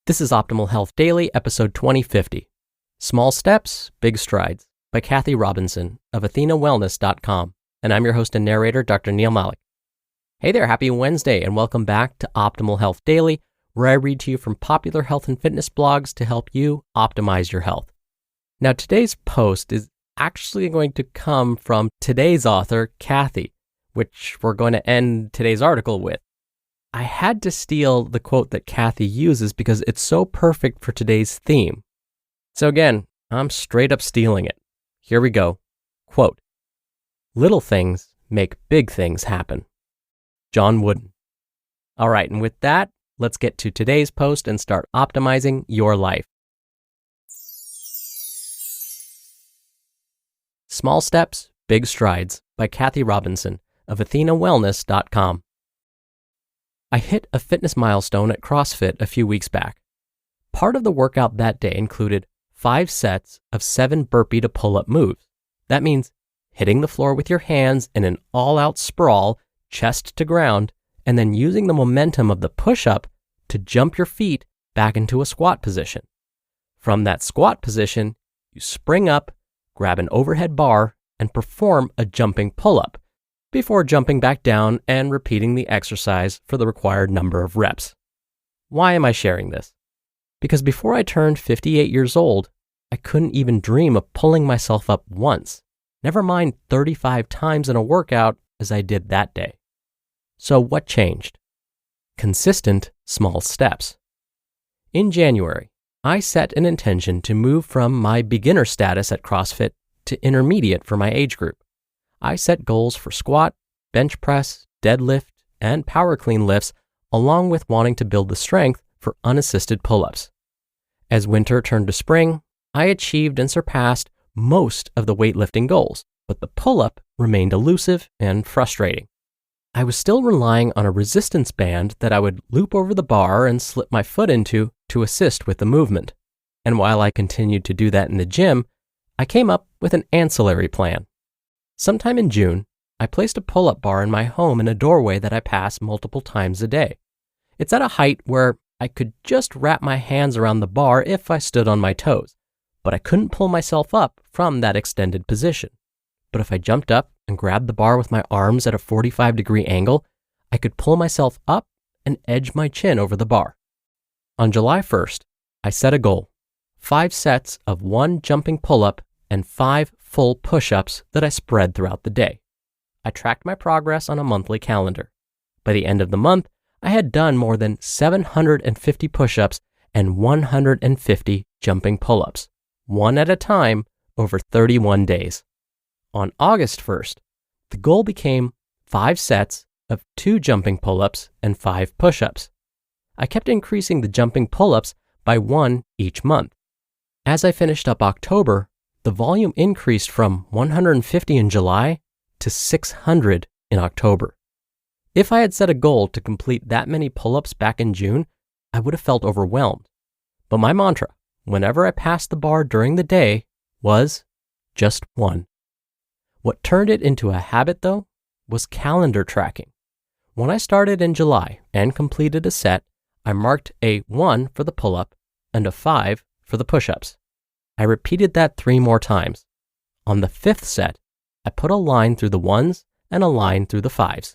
This is Optimal Health Daily, episode 2050. Small Steps, Big Strides by Kathy Robinson of AthenaWellness.com. And I'm your host and narrator, Dr. Neil Malik. Hey there, happy Wednesday, and welcome back to Optimal Health Daily, where I read to you from popular health and fitness blogs to help you optimize your health. Now, today's post is actually going to come from today's author, Kathy, which we're going to end today's article with. I had to steal the quote that Kathy uses because it's so perfect for today's theme. So again, I'm straight up stealing it. Here we go. Quote, "Little things make big things happen." John Wooden. All right, and with that, let's get to today's post and start optimizing your life. Small Steps, Big Strides by Kathy Robinson of AthenaWellness.com. I hit a fitness milestone at CrossFit a few weeks back. Part of the workout that day included 5 sets of 7 burpee to pull-up moves. That means hitting the floor with your hands in an all-out sprawl, chest to ground, and then using the momentum of the push-up to jump your feet back into a squat position. From that squat position, you spring up, grab an overhead bar, and perform a jumping pull-up, before jumping back down and repeating the exercise for the required number of reps. Why am I sharing this? Because before I turned 58 years old, I couldn't even dream of pulling myself up once, never mind 35 times in a workout as I did that day. So what changed? Consistent small steps. In January, I set an intention to move from my beginner status at CrossFit to intermediate for my age group. I set goals for squat, bench press, deadlift, and power clean lifts, along with wanting to build the strength for unassisted pull-ups. As winter turned to spring, I achieved and surpassed most of the weightlifting goals, but the pull-up remained elusive and frustrating. I was still relying on a resistance band that I would loop over the bar and slip my foot into to assist with the movement. And while I continued to do that in the gym, I came up with an ancillary plan. Sometime in June, I placed a pull-up bar in my home in a doorway that I pass multiple times a day. It's at a height where I could just wrap my hands around the bar if I stood on my toes, but I couldn't pull myself up from that extended position. But if I jumped up and grabbed the bar with my arms at a 45-degree angle, I could pull myself up and edge my chin over the bar. On July 1st, I set a goal: 5 sets of 1 jumping pull-up and 5 full push-ups that I spread throughout the day. I tracked my progress on a monthly calendar. By the end of the month, I had done more than 750 push-ups and 150 jumping pull-ups, one at a time, over 31 days. On August 1st, the goal became 5 sets of 2 jumping pull-ups and 5 push-ups. I kept increasing the jumping pull-ups by 1 each month. As I finished up October, the volume increased from 150 in July to 600 in October. If I had set a goal to complete that many pull-ups back in June, I would have felt overwhelmed. But my mantra, whenever I passed the bar during the day, was just 1. What turned it into a habit, though, was calendar tracking. When I started in July and completed a set, I marked a 1 for the pull-up and a 5 for the push-ups. I repeated that 3 more times. On the 5th set, I put a line through the 1s and a line through the 5s.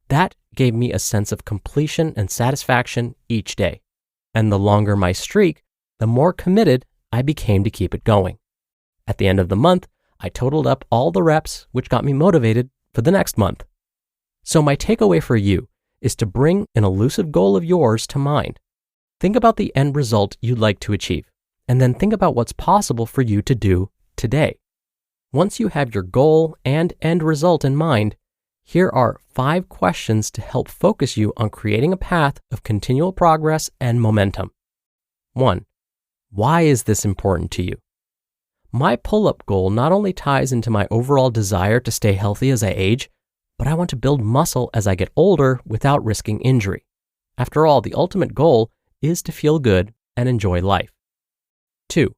That gave me a sense of completion and satisfaction each day. And the longer my streak, the more committed I became to keep it going. At the end of the month, I totaled up all the reps, which got me motivated for the next month. So my takeaway for you is to bring an elusive goal of yours to mind. Think about the end result you'd like to achieve, and then think about what's possible for you to do today. Once you have your goal and end result in mind, here are 5 questions to help focus you on creating a path of continual progress and momentum. 1. Why is this important to you? My pull-up goal not only ties into my overall desire to stay healthy as I age, but I want to build muscle as I get older without risking injury. After all, the ultimate goal is to feel good and enjoy life. 2.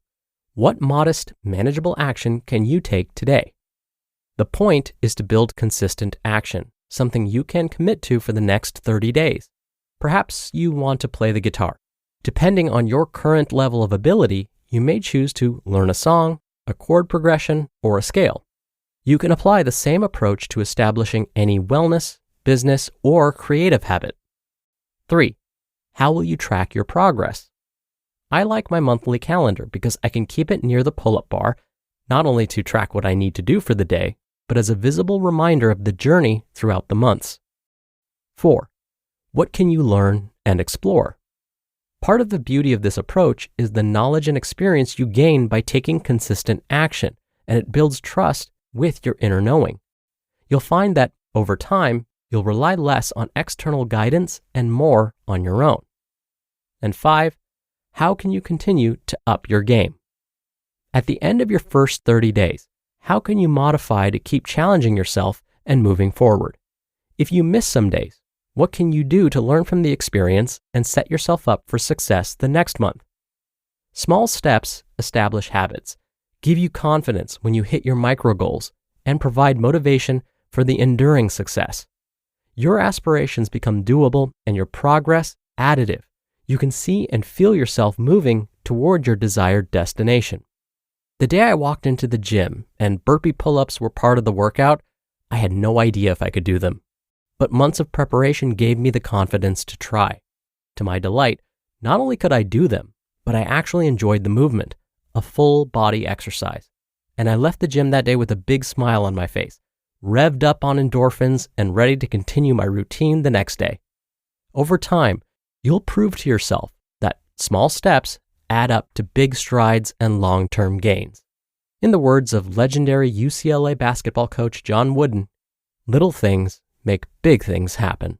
What modest, manageable action can you take today? The point is to build consistent action, something you can commit to for the next 30 days. Perhaps you want to play the guitar. Depending on your current level of ability, you may choose to learn a song, a chord progression, or a scale. You can apply the same approach to establishing any wellness, business, or creative habit. 3. How will you track your progress? I like my monthly calendar because I can keep it near the pull-up bar, not only to track what I need to do for the day, but as a visible reminder of the journey throughout the months. 4. What can you learn and explore? Part of the beauty of this approach is the knowledge and experience you gain by taking consistent action, and it builds trust with your inner knowing. You'll find that, over time, you'll rely less on external guidance and more on your own. And 5, how can you continue to up your game? At the end of your first 30 days, how can you modify to keep challenging yourself and moving forward? If you miss some days, what can you do to learn from the experience and set yourself up for success the next month? Small steps establish habits, give you confidence when you hit your micro goals, and provide motivation for the enduring success. Your aspirations become doable and your progress additive. You can see and feel yourself moving toward your desired destination. The day I walked into the gym and burpee pull-ups were part of the workout, I had no idea if I could do them. But months of preparation gave me the confidence to try. To my delight, not only could I do them, but I actually enjoyed the movement, a full body exercise. And I left the gym that day with a big smile on my face, revved up on endorphins and ready to continue my routine the next day. Over time, you'll prove to yourself that small steps add up to big strides and long-term gains. In the words of legendary UCLA basketball coach John Wooden, little things make big things happen.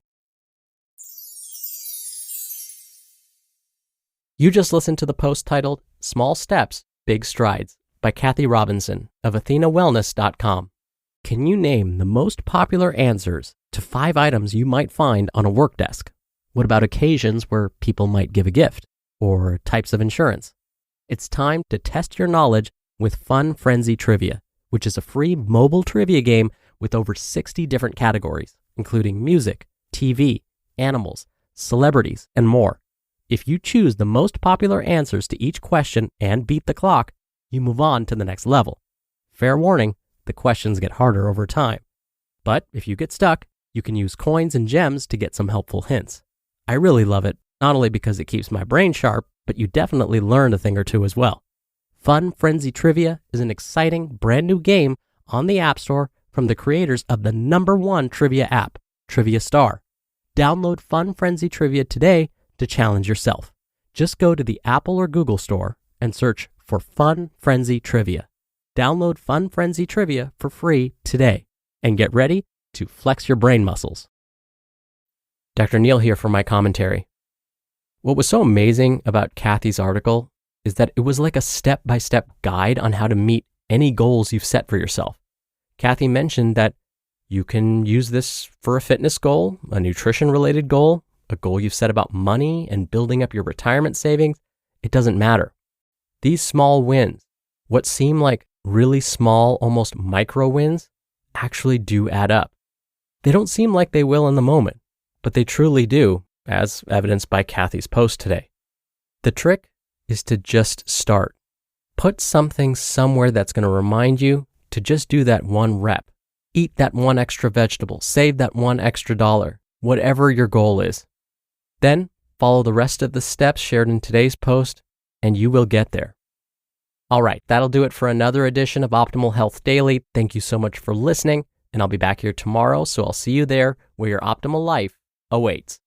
You just listened to the post titled Small Steps, Big Strides by Kathy Robinson of AthenaWellness.com. Can you name the most popular answers to 5 items you might find on a work desk? What about occasions where people might give a gift or types of insurance? It's time to test your knowledge with Fun Frenzy Trivia, which is a free mobile trivia game with over 60 different categories, including music, TV, animals, celebrities, and more. If you choose the most popular answers to each question and beat the clock, you move on to the next level. Fair warning, the questions get harder over time. But if you get stuck, you can use coins and gems to get some helpful hints. I really love it, not only because it keeps my brain sharp, but you definitely learn a thing or two as well. Fun Frenzy Trivia is an exciting brand new game on the App Store from the creators of the #1 trivia app, Trivia Star. Download Fun Frenzy Trivia today to challenge yourself. Just go to the Apple or Google Store and search for Fun Frenzy Trivia. Download Fun Frenzy Trivia for free today and get ready to flex your brain muscles. Dr. Neil here for my commentary. What was so amazing about Kathy's article is that it was like a step-by-step guide on how to meet any goals you've set for yourself. Kathy mentioned that you can use this for a fitness goal, a nutrition-related goal, a goal you've set about money and building up your retirement savings. It doesn't matter. These small wins, what seem like really small, almost micro wins, actually do add up. They don't seem like they will in the moment, but they truly do, as evidenced by Kathy's post today. The trick is to just start. Put something somewhere that's going to remind you to just do that one rep. Eat that one extra vegetable. Save that one extra dollar. Whatever your goal is. Then follow the rest of the steps shared in today's post, and you will get there. All right, that'll do it for another edition of Optimal Health Daily. Thank you so much for listening, and I'll be back here tomorrow, so I'll see you there where your optimal life awaits.